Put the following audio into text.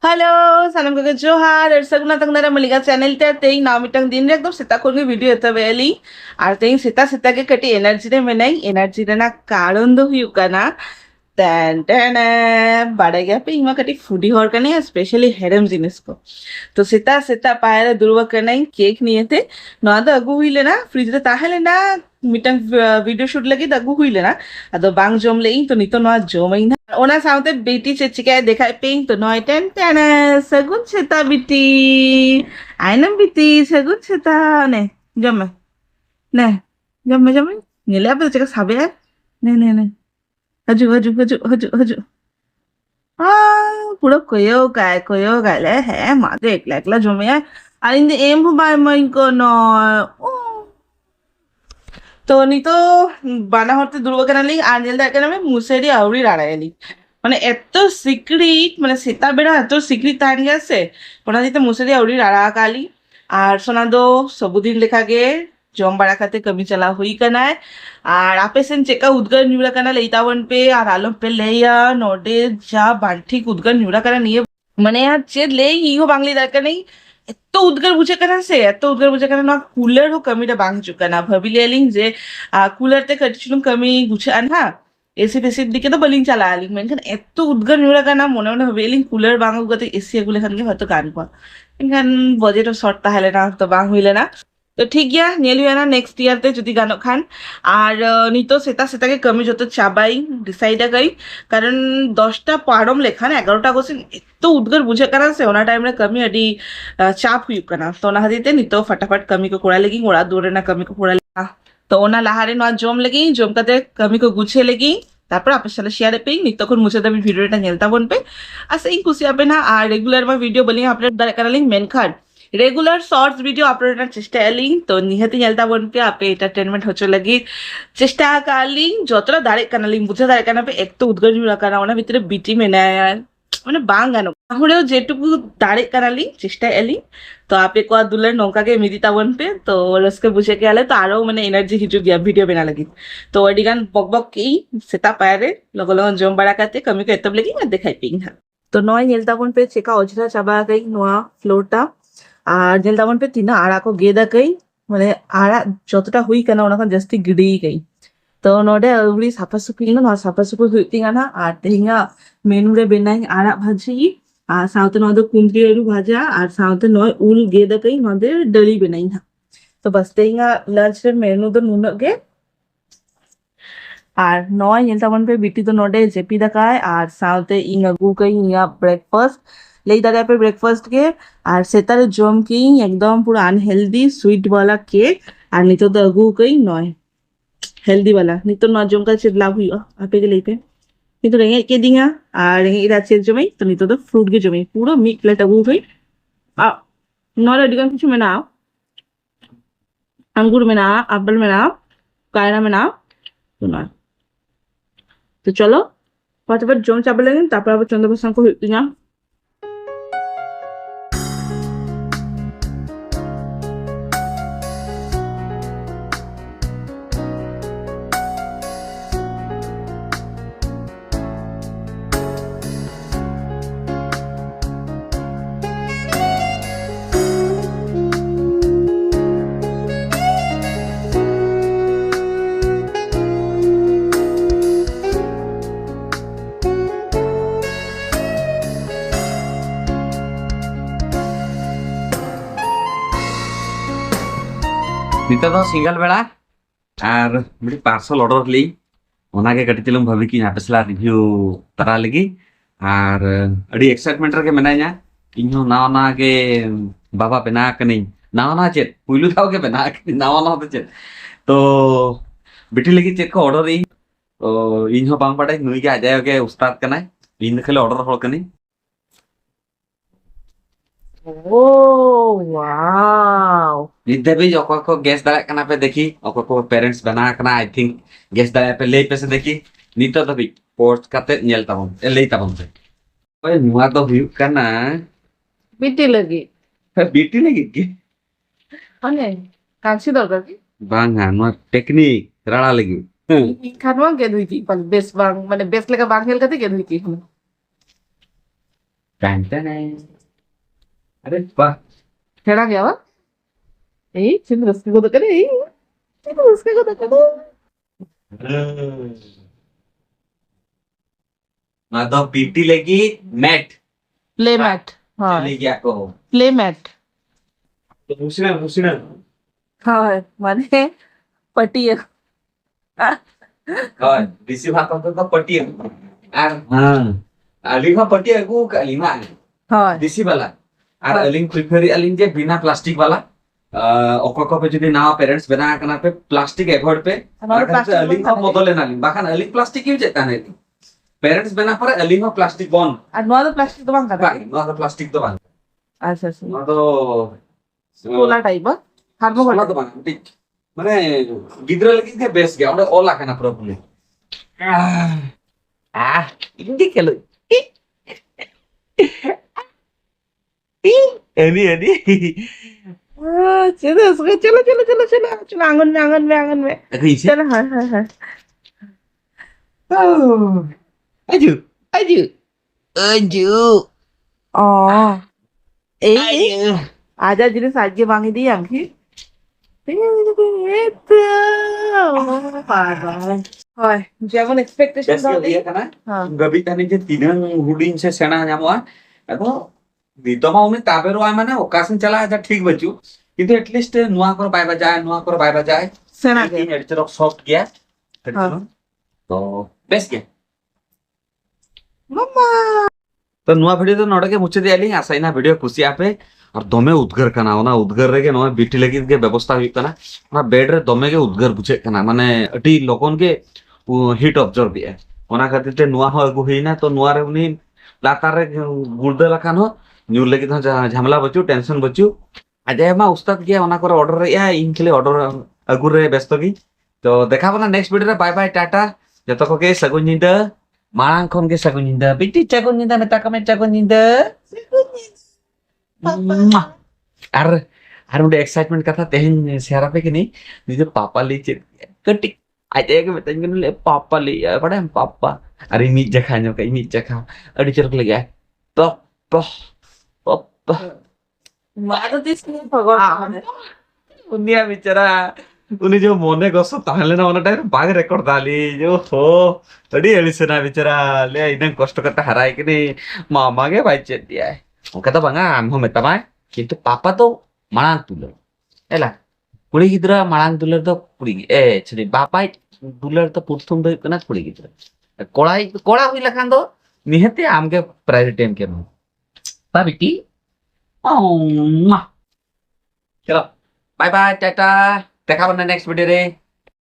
Halo, salam kakak Johar. Saguna tang nara maliga channel te tei na mitang din re ekdom seta kon video eta beli. Ar tei seta ke kati energy re menai energy re na karon do hiu kana. Tan tan bada gya pe ima kati foodie hor kane especially herem jinis ko. तो सीता पायरा दुर्वा करना cake नहीं थे ना तो अगु हुई लेना फ्रिज रे ताहेले ना मिटन वीडियो शूट लगी तो अगु हुई लेना अदो बांग जोम लेई तो नहीं तो ना जोम ही ना ओना साउते बेटी चिचिका देखा पेंग तो नॉय टेन टेन सगुन सीता बेटी आइनम बेटी सगुन सीता ने जम ने जम नीले आप तो चेक साबे ने ने ने हजू পুরো কয়েও গাইলে হ্যাঁ মা তো একলা একলা জমে আর ইন্দে এম ভাই মাই নয় ও তো নি তো বানা হতে দুর্গা কেনালি আঞ্জেল দা কেনামে মুসেরি আউরি রাড়াইলি মানে এত সিক্রেট মানে সীতা বেড়া এত সিক্রেট তাহান গেছে ওনা দিতে মুসেরি আউরি রাড়া কালি আর সোনা দো সবুদিন লেখা গে जॉम बड़ा खाते कमी चला हुई करना है और आपे सेन चेका उदगर न्यूरा करना लेता वन पे और आलम पे ले या नोडे जा बांठी उदगर न्यूरा करना नहीं है मने यार चेद ले ही हो बांगली दरकार नहीं এত উদ্গার বুঝে কেনা সে এত উদ্গার বুঝে কেনা না কুলার হো কমিটা বাং চুকা না ভাবিলি এলিং যে কুলার তে কটিছিলুম কমি গুছে আন হ্যাঁ এসি ফেসির দিকে তো বলিং চালা আলিং মেনখান এত উদ্গার নিউরা গানা মনে মনে ভাবি এলিং কুলার বাং উগাতে এসি এগুলো খানকে হয়তো গান পা এখান বজেটও শর্ট তাহলে না তো বাং হইলে না তো ঠিক গিয়া নিয়ে লিও না নেক্সট ইয়ার তে যদি গানক খান আর নিতো সেটাকে কমি যত চাবাই ডিসাইড করি কারণ 10টা পারম লেখান 11টা কোশ্চেन এত উদ্গার বুঝে কারণ সে ওনা টাইম রে कमी अडी चाप हुई कना तो ना हदीते नितो फटाफट कमी को कोड़ा लगी ओड़ा दूरे ना कमी को कोड़ा लगा तो ओना लाहारे ना जोम लगी जोम काते कमी को गुछे लगी তারপর আপনার সাথে শেয়ারে পেই নিতক্ষণ মুছে দেবেন ভিডিওটা নেলতা বনবে আর সেই খুশি হবে না আর রেগুলার মা ভিডিও বলি আপনার কানালিং মেন খান রেগুলার শর্টস ভিডিও আপলোড চেষ্টা এলি তো নিহাতি নেলতা বনবে আপে এন্টারটেনমেন্ট হচ্ছে লাগি চেষ্টা কালিং যতটা দাঁড়ে কানালিং বুঝে দাঁড়ে কানাবে একটু উদ্গর্জ রাখানা ওনার ভিতরে বিটি মেনায় মানে বাং গানো তাহলেও যেটুকু দাঁড়ে কানালি চেষ্টা এলি তো আপে কোয়া দুলের নৌকাকে মিদিতা বনবে তো রসকে বুঝে কে আলে তো আরো মানে এনার্জি হিজু গিয়া ভিডিও বেনা লাগি তো ওডি গান বক বক কি সেটা পায়রে লগ লগ জম বাড়া কাতে কমি কো এতব লাগি না দেখাই পিং হা তো নয় নেলতা বনবে চেকা অজরা চাবা গই নোয়া ফ্লোরটা আর নেলতা বনবে তিনা আড়া কো গেদা কই মানে আড়া যতটা হুই কেনা ওনাখন জাস্তি গিড়ি গই तो नोडे अवड़ी साफा सुफी ना साफा सुफी हुई गाना और तेहिंगा मेनू रे बेनाई आड़ा भाजी और साउते नोदे कुंदरी आलू भाजा और साउते नय उल गेदा कई नोदे डली बेनाई ना तो बस तेहिंगा लंच रे मेनू दो नुन गे और नय नेलता बन पे बिटी तो नोडे जेपी दकाय और साउते इंगा गु कई इंगा ब्रेकफास्ट लेई दादा पे ब्रेकफास्ट के और सेतारे जम की एकदम पूरा अनहेल्दी स्वीट वाला केक और नितो तो अगु कई नय हेल्दी वाला नहीं तो नजम का चेद लाभ हुई आपे के लेते नहीं तो रेंगे के दिंगा और रेंगे इधर चेद जमे तो नहीं तो फ्रूट के जमे पूरा मिक प्लेट अगू हुई आ नॉर अडिगन कुछ में ना अंगूर में ना एप्पल में ना कायरा में ना तो ना तो चलो फटाफट जम चावल लेंगे तापर अब चंद्रप्रसाद को दिंगा निता तो सिंगल बेड़ा और मिडी पार्सल ऑर्डर ली ओना के कटितलम भाभी की यहाँ पे सला रिव्यू तरा लगी और अड़ी एक्साइटमेंट रखे मेनाया इन्हों नाव ना के बाबा बना के नहीं नाव ना चेत पुइलू थाव के बना के नाव ना होते चेत तो बेटी लगी चेक को ऑर्डर ई तो इन्हों बांग पड़े नुई के आ जाए के उस्ताद करना है इन खेले ऑर्डर होल करनी ओह वाओ निद्दे भी ओको को गैस दाड़ा कना पे देखी ओको को पेरेंट्स बना कना आई थिंक गैस दाड़ा पे ले पे से देखी नितो तो भी पोस्ट काते नेल ताबम ए ले ताबम से ओए नुआ तो हुई कना बिटी लगी बीटी लगी की अने कांसी दरकार की बांगा नुआ टेक्निक राड़ा लगी खानवा के दुई की बेस बांग माने बेस लेका बांग हेल कते के दुई की Tantan. अरे वाह टेढ़ा गया वा चिन्ह रस्के को तो करे चिन्ह रस्के को तो करे मतलब पीटी लेगी मैट प्ले मैट हाँ लेगी आपको प्ले मैट तो मुसिना हाँ माने पटिया और दिसी भात तो पटिया हाँ अलिंग पटिया को अलिंग हाँ दिसी वाला और अलिंग प्रिफर अलिंग जे बिना प्लास्टिक वाला ओको पे যদি না पेरेंट्स बना करना पे प्लास्टिक एवॉइड पे अलिंग को बदले ना बाखान अलिंग प्लास्टिक यूज करता है पेरेंट्स बना पर अलिंग को प्लास्टिक बॉन और नॉट प्लास्टिक तो बांग करता है नॉट प्लास्टिक तो बन अच्छा अच्छा नॉट तो सोला टाइप हार्मो सोला तो बन ठीक माने गिद्रा लगी के बेस गया ओडे ओला खाना प्रॉब्लम इंडी केलो एनी चलो चलो चलो चलो चलो चलो चलो आंगन में अरे इसे चलो हाँ हाँ हाँ Aju, aju, aju, oh aju. ada jenis aja bang ini yang itu parah হয় যেমন expectation Best kali ya karena হ্যাঁ gabi tani je tinang hudin se sena nyamua. Ako dito ma uni tabero ay mana okasin chala aja ठीक बचू কিন্তু at least नुआ करो bye बजाए সেনা तीन एडिटर ऑफ सॉफ्ट गया हाँ। तो बेस्ट गया মামা तो नुआ वीडियो तो नोडे के मुझे दियाली आसाइना वीडियो खुशी आपे और दमे उद्गर कना ओना उद्गर रे के नोए बिटी लगी के व्यवस्था हुई कना ओना बेड रे दमे के उद्गर बुझे कना माने अटी लोगन के हिट ऑब्जर्व दिया ओना खातिर ते नुआ हो अगु हिना तो नुआ रे उनी लातार रे गुर्दे लखान हो न्यू लगी तो झमेला बचू टेंशन बचू अजय मा उस्ताद गया ओना कर ऑर्डर रे या इन के लिए ऑर्डर अगु रे व्यस्त की तो देखा बना नेक्स्ट वीडियो रे बाय बाय टाटा जतो को के सगुन निंदा मांग खन के सगुन निंदा बिटी सगुन निंदा मेता कमे सगुन निंदा আর উনি এক্সাইটমেন্ট কথা তেহেন শেয়ার আপে কি নেই নিজে পাপা লিচে কটি আইতে के बताइन के ले पापा ले पड़े हम पापा अरे मीट जखा नो कई मीट जखा अड़ी चरक लगे पापा पापा মারা দিস নি ভগবান उनिया बेचारा उनी जो मोने गसो ताहले ना ओना टाइम बाग रेकॉर्ड दाली जो हो अड़ी एलिसना बेचारा ले इना कष्ट करता हराय कि नहीं मामा के भाई चेत दिया है kata bang am ho meta mai kintu papa to malang tular ela kuri gidra malang tular to kuri chori bapai tular to prothom do kana kuri gidra kola hui lakhan do nihate amke priority em ke no ba biti chalo bye bye tata dekha bana next video re